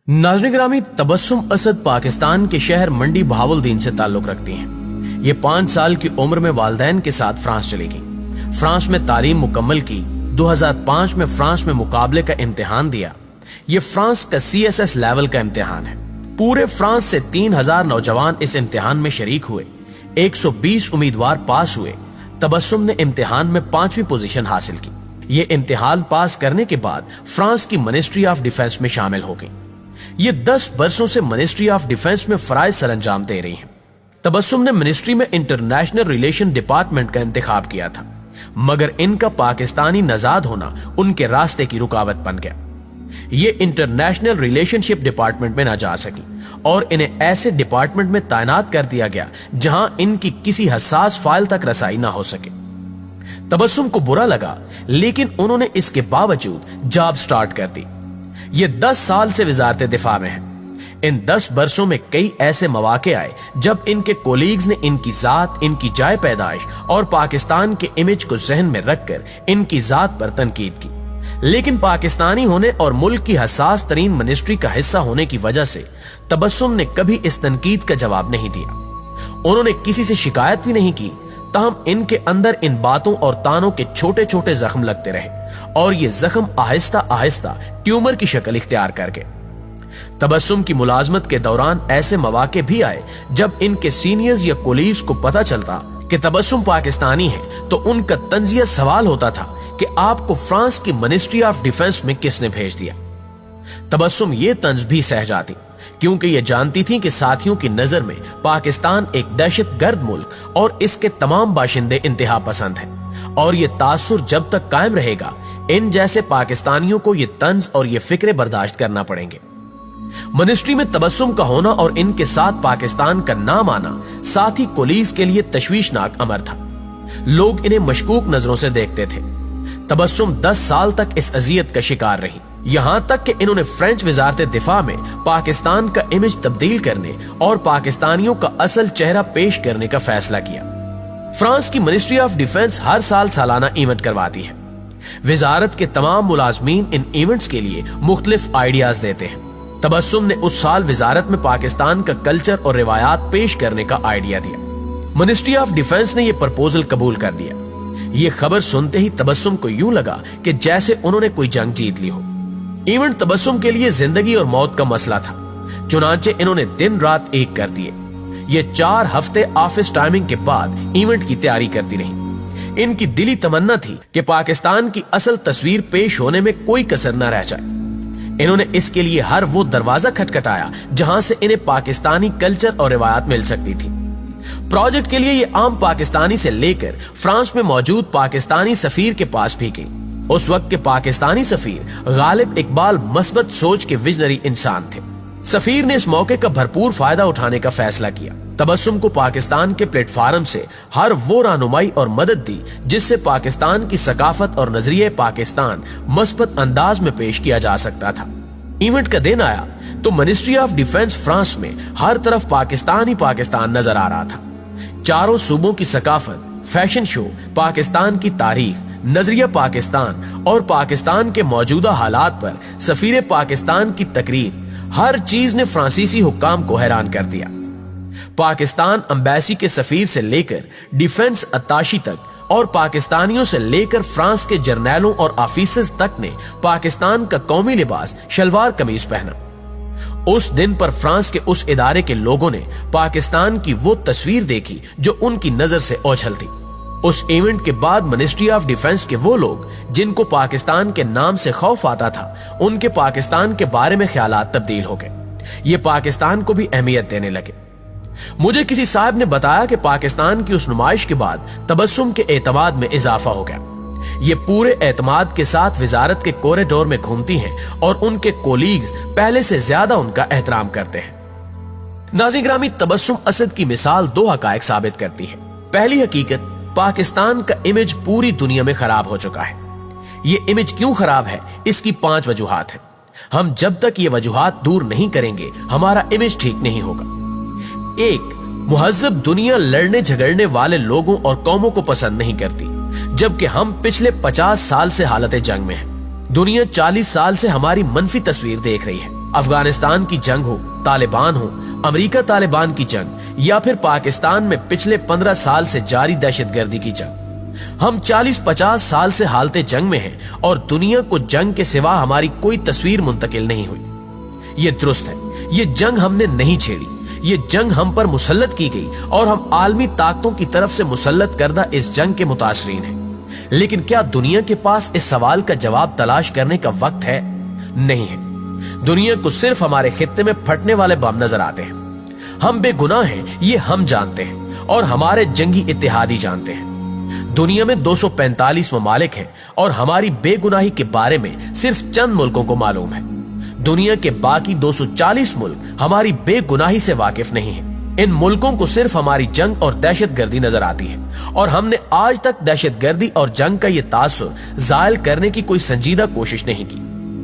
नाज़रीन गिरामी, तबस्सुम असद पाकिस्तान के शहर मंडी बहावलदीन से ताल्लुक रखती हैं। ये 5 साल की उम्र में वालिदैन के साथ फ्रांस चली गई। फ्रांस में तालीम मुकम्मल की। 2005 में फ्रांस में मुकाबले का इम्तिहान दिया। ये फ्रांस का CSS लेवल का इम्तिहान है। पूरे फ्रांस से 3000 नौजवान इस इम्तिहान में शरीक हुए। 120 उम्मीदवार पास हुए। तबस्सुम ने इम्तिहान में 5वीं पोजीशन हासिल की। ये इम्तिहान पास करने के बाद फ्रांस की मिनिस्ट्री ऑफ डिफेंस में शामिल हो गई। ये 10 बरसों से मिनिस्ट्री ऑफ डिफेंस में फराइज सरंजाम दे रही हैं। तबस्सुम ने मिनिस्ट्री में इंटरनेशनल रिलेशन डिपार्टमेंट का इंतखाब किया था, मगर इनका पाकिस्तानी नजाद होना उनके रास्ते की रुकावट बन गया। ये इंटरनेशनल रिलेशनशिप डिपार्टमेंट में ना जा सकी और इन्हें ऐसे डिपार्टमेंट में तैनात कर दिया गया जहां इनकी किसी हसास फाइल तक रसाई ना हो सके। तबस्सुम को बुरा लगा, लेकिन उन्होंने इसके बावजूद जॉब स्टार्ट कर दी। ये 10 साल से वजारत दिफा में है। इन 10 बरसों में कई ऐसे मौके आए जब इनके कोलीग्स ने इनकी जात, इनकी जाय पैदाइश और पाकिस्तान के इमेज को जहन में रखकर इनकी जात पर तनकीद की, लेकिन पाकिस्तानी होने और मुल्क की हसास तरीन मिनिस्ट्री का हिस्सा होने की वजह से तबस्सुम ने कभी इस तनकीद का जवाब नहीं दिया। उन्होंने किसी से शिकायत भी नहीं की, ताहम इनके अंदर इन बातों और तानों के छोटे छोटे जख्म लगते रहे और ये जख्म आहिस्ता आहिस्ता ट्यूमर की शक्ल इख्तियार कर गए। तबस्सुम की मुलाजमत के दौरान ऐसे मौके भी आए जब इनके सीनियर्स या कोलीग्स को पता चलता कि तबस्सुम पाकिस्तानी है, तो उनका तंजिया सवाल होता था कि आपको फ्रांस की मिनिस्ट्री ऑफ डिफेंस में किसने भेज दिया। तबस्सुम ये तंज भी सह जाती, क्योंकि ये जानती थी कि साथियों की नजर में पाकिस्तान एक दहशतगर्द मुल्क और इसके तमाम बाशिंदे इंतहा पसंद हैं, और ये तासुर जब तक कायम रहेगा, इन जैसे पाकिस्तानियों को ये तंज और ये फिक्रे बर्दाश्त करना पड़ेंगे। मिनिस्ट्री में तबस्सुम का होना और इनके साथ पाकिस्तान का नाम आना साथी कोलीग्स के लिए तशवीशनाक अमर था। लोग इन्हें मशकूक नजरों से देखते थे। तबस्सुम 10 साल तक इस अजियत का शिकार रही, यहां तक कि इन्होंने फ्रेंच वजारत दिफा में पाकिस्तान का इमेज तब्दील करने और पाकिस्तानियों का असल चेहरा पेश करने का फैसला किया। फ्रांस की मिनिस्ट्री ऑफ डिफेंस हर साल सालाना इवेंट करवाती है। वजारत के तमाम मुलाजमीन इन इवेंट्स के लिए मुख्तलिफ आइडियाज देते हैं। तबस्सुम ने उस साल वजारत में पाकिस्तान का कल्चर और रिवायात पेश करने का आइडिया दिया। मिनिस्ट्री ऑफ डिफेंस ने यह प्रपोजल कबूल कर दिया। ये खबर सुनते ही तबस्सुम को यूं लगा कि जैसे उन्होंने कोई जंग जीत ली हो। इवेंट तबस्सुम के लिए जिंदगी और मौत का मसला था, चुनांचे इन्होंने दिन रात एक कर दिए। ये 4 हफ्ते ऑफिस टाइमिंग के बाद इवेंट की तैयारी करती रही। इनकी दिली तमन्ना थी कि पाकिस्तान की असल तस्वीर पेश होने में कोई कसर न रह जाए। इन्होंने इसके लिए हर वो दरवाजा खटखटाया जहां से इन्हें पाकिस्तानी कल्चर और रिवायात मिल सकती थी। प्रोजेक्ट के लिए ये आम पाकिस्तानी से लेकर फ्रांस में मौजूद पाकिस्तानी सफीर के पास भी गई। उस वक्त के पाकिस्तानी सफीर गालिब इकबाल मस्बत सोच के विजनरी इंसान थे। सफीर ने इस मौके का भरपूर फायदा उठाने का फैसला किया। तबस्सुम को पाकिस्तान के प्लेटफार्म से हर वो रहनुमाई और मदद दी जिससे पाकिस्तान की सकाफत और नजरिए पाकिस्तान मस्बत अंदाज में पेश किया जा सकता था। इवेंट का दिन आया तो मिनिस्ट्री ऑफ डिफेंस फ्रांस में हर तरफ पाकिस्तान ही पाकिस्तान नजर आ रहा था। चारों सूबों की सकाफत, फैशन शो, पाकिस्तान की तारीख, नजरिया पाकिस्तान और पाकिस्तान के मौजूदा हालात पर सफीर पाकिस्तान की तकरीर, हर चीज ने फ्रांसीसी हुक्काम को हैरान कर दिया। पाकिस्तान एम्बेसी के सफीर से लेकर डिफेंस अत्ताशी तक और पाकिस्तानियों से लेकर फ्रांस के जर्नैलों और ऑफिसर्स तक ने पाकिस्तान का कौमी लिबास शलवार कमीज पहना। उस दिन पर फ्रांस के उस इदारे के लोगों ने पाकिस्तान की वो तस्वीर देखी जो उनकी नजर से ओझल थी। उस इवेंट के बाद मिनिस्ट्री ऑफ डिफेंस के वो लोग जिनको पाकिस्तान के नाम से खौफ आता था, उनके पाकिस्तान के बारे में ख्यालात तब्दील हो गए। ये पाकिस्तान को भी अहमियत देने लगे। मुझे किसी साहब ने बताया कि पाकिस्तान की उस नुमाइश के बाद तबस्सुम के एतमाद में इजाफा हो गया। ये पूरे एतमाद के साथ वजारत के कॉरिडोर में घूमती हैं और उनके कोलीग्स पहले से ज्यादा उनका एहतराम करते हैं। नाज़रीन गिरामी, तबस्सुम असद की मिसाल 2 हकायक साबित करती है। पहली हकीकत, पाकिस्तान का इमेज पूरी दुनिया में खराब हो चुका है। ये इमेज क्यों खराब है, इसकी 5 वजूहात हैं। हम जब तक ये वजूहात दूर नहीं करेंगे, हमारा इमेज ठीक नहीं होगा। 1, मुहज्जब दुनिया लड़ने झगड़ने वाले लोगों और कौमों को पसंद नहीं करती, जबकि हम पिछले 50 साल से हालत जंग में हैं। दुनिया 40 साल से हमारी मनफी तस्वीर देख रही है। अफगानिस्तान की जंग हो, तालिबान हो, अमेरिका तालिबान की जंग या फिर पाकिस्तान में पिछले 15 साल से जारी दहशतगर्दी की जंग, हम 40-50 साल से हालते जंग में हैं और दुनिया को जंग के सिवा हमारी कोई तस्वीर मुंतकिल नहीं हुई। ये दुरुस्त है, ये जंग हमने नहीं छेड़ी, ये जंग हम पर मुसल्लत की गई और हम आलमी ताकतों की तरफ से मुसल्लत करदा इस जंग के मुतासरीन हैं। लेकिन क्या दुनिया के पास इस सवाल का जवाब तलाश करने का वक्त है? नहीं है। दुनिया को सिर्फ हमारे खित्ते में फटने वाले बम नजर आते हैं। हम बेगुनाह हैं, ये हम जानते हैं और हमारे जंगी इत्तेहादी जानते हैं। दुनिया में 245 ममालिक हैं और हमारी बेगुनाही के बारे में सिर्फ चंद मुल्कों को मालूम है। दुनिया के बाकी 240 मुल्क हमारी बेगुनाही से वाकिफ नहीं हैं। इन मुल्कों को सिर्फ हमारी जंग और दहशतगर्दी नजर आती है और हमने आज तक दहशतगर्दी और जंग का ये तासुर जायल करने की कोई संजीदा कोशिश नहीं की।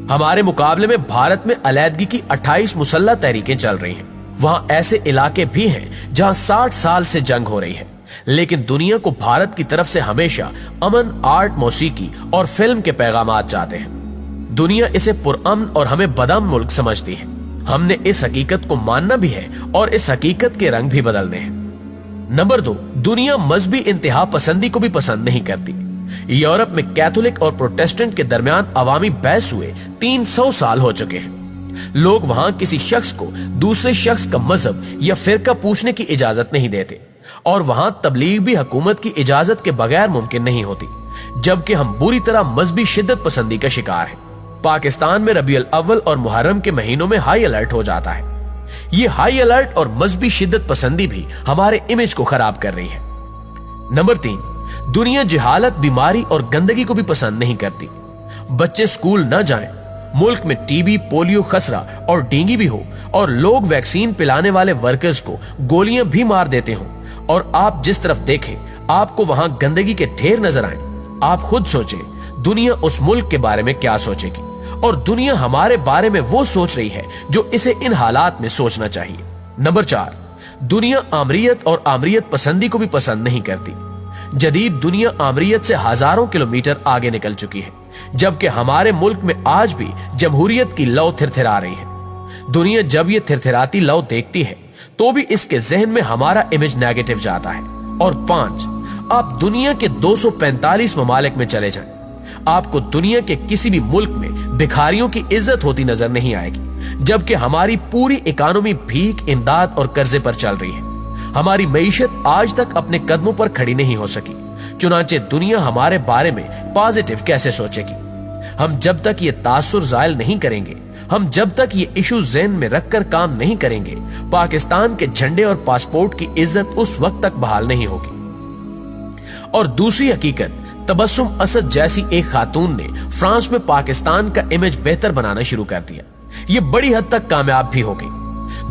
हमारे मुकाबले में भारत में अलैदगी की 28 मुसल्लह तहरीकें चल रही हैं। वहां ऐसे इलाके भी हैं जहां 60 साल से जंग हो रही है, लेकिन दुनिया को भारत की तरफ से हमेशा अमन, आर्ट, मौसीकी और फिल्म के पैगामात जाते हैं। दुनिया इसे पुरअमन और हमें बदअमन मुल्क समझती है। हमने इस हकीकत को मानना भी है और इस हकीकत के रंग भी बदलने हैं। नंबर 2, दुनिया मजहबी इंतहा पसंदी को भी पसंद नहीं करती। यूरोप में कैथोलिक और प्रोटेस्टेंट के दरमियान अवामी बहस हुए 300 साल हो चुके हैं। लोग वहां किसी शख्स को दूसरे शख्स का मजहब या फिरका पूछने की इजाजत नहीं देते और वहां तबलीग भी हुकूमत की इजाजत के बगैर मुमकिन नहीं होती, जबकि हम बुरी तरह मजहबी शिद्दत पसंदी का शिकार हैं। पाकिस्तान में रबीउल अव्वल और मुहर्रम के महीनों में हाई अलर्ट हो जाता है। ये हाई अलर्ट और मजहबी शिद्दत पसंदी भी हमारे इमेज को खराब कर रही है। नंबर 3, दुनिया जिहालत, बीमारी और गंदगी को भी पसंद नहीं करती। बच्चे स्कूल न जाएं, मुल्क में टीबी, पोलियो, खसरा और डेंगू भी हो और लोग वैक्सीन पिलाने वाले वर्कर्स को गोलियां भी मार देते हो और आप जिस तरफ देखें आपको वहां गंदगी के ढेर नजर आए। आप खुद सोचें, दुनिया उस मुल्क के बारे में क्या सोचेगी और दुनिया हमारे बारे में वो सोच रही है जो इसे इन हालात में सोचना चाहिए। नंबर 4, दुनिया आमरीयत और आमरीयत पसंदी को भी पसंद नहीं करती। जदीद दुनिया आमरीयत से हजारों किलोमीटर आगे निकल चुकी है, जबकि हमारे मुल्क में आज भी जमहूरियत की लौ थिरथिरा रही है। दुनिया जब ये थिरथिराती लौ देखती है तो भी इसके जहन में हमारा इमेज नेगेटिव जाता है। और 5, आप दुनिया के 245 ममालिक में चले जाएं, आपको दुनिया के किसी भी मुल्क में भिखारियों की इज्जत होती नजर नहीं आएगी, जबकि हमारी पूरी इकोनॉमी भीख, इमदाद और कर्जे पर चल रही है। हमारी मईशत आज तक अपने कदमों पर खड़ी नहीं हो सकी। चुनांचे दुनिया हमारे बारे में पॉजिटिव कैसे सोचेगी? हम जब तक ये तासुर जायल नहीं करेंगे, हम जब तक ये इशू ज़हन में रखकर काम नहीं करेंगे, पाकिस्तान के झंडे और पासपोर्ट की इज्जत उस वक्त तक बहाल नहीं होगी। और दूसरी हकीकत, तबस्सुम असद जैसी एक खातून ने फ्रांस में पाकिस्तान का इमेज बेहतर बनाना शुरू कर दिया। ये बड़ी हद तक कामयाब भी हो गई।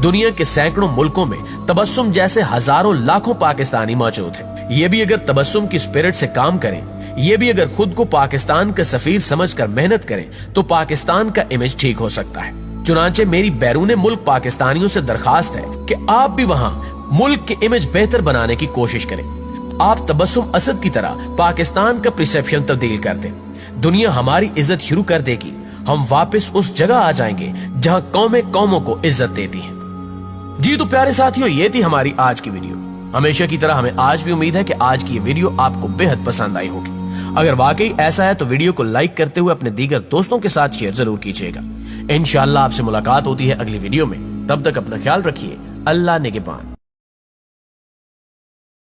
दुनिया के सैकड़ों मुल्कों में तबस्सुम जैसे हजारों लाखों पाकिस्तानी मौजूद हैं। ये भी अगर तबस्सुम की स्पिरिट से काम करें, ये भी अगर खुद को पाकिस्तान का सफीर समझकर मेहनत करें, तो पाकिस्तान का इमेज ठीक हो सकता है। चुनांचे मेरी बैरूने मुल्क पाकिस्तानियों से दरखास्त है कि आप भी वहां मुल्क के इमेज बेहतर बनाने की कोशिश करें। आप तबस्सुम असद की तरह पाकिस्तान का परसेप्शन तब्दील कर दें। दुनिया हमारी इज्जत शुरू कर देगी। हम वापस उस जगह आ जाएंगे जहां कौमें कौमों को इज्जत देती हैं। जी तो प्यारे साथियों, ये थी हमारी आज की वीडियो। हमेशा की तरह हमें आज भी उम्मीद है कि आज की ये वीडियो आपको बेहद पसंद आई होगी। अगर वाकई ऐसा है तो वीडियो को लाइक करते हुए अपने दीगर दोस्तों के साथ शेयर जरूर कीजिएगा। इंशाअल्लाह आपसे मुलाकात होती है अगली वीडियो में। तब तक अपना ख्याल रखिए। अल्लाह निगहबान।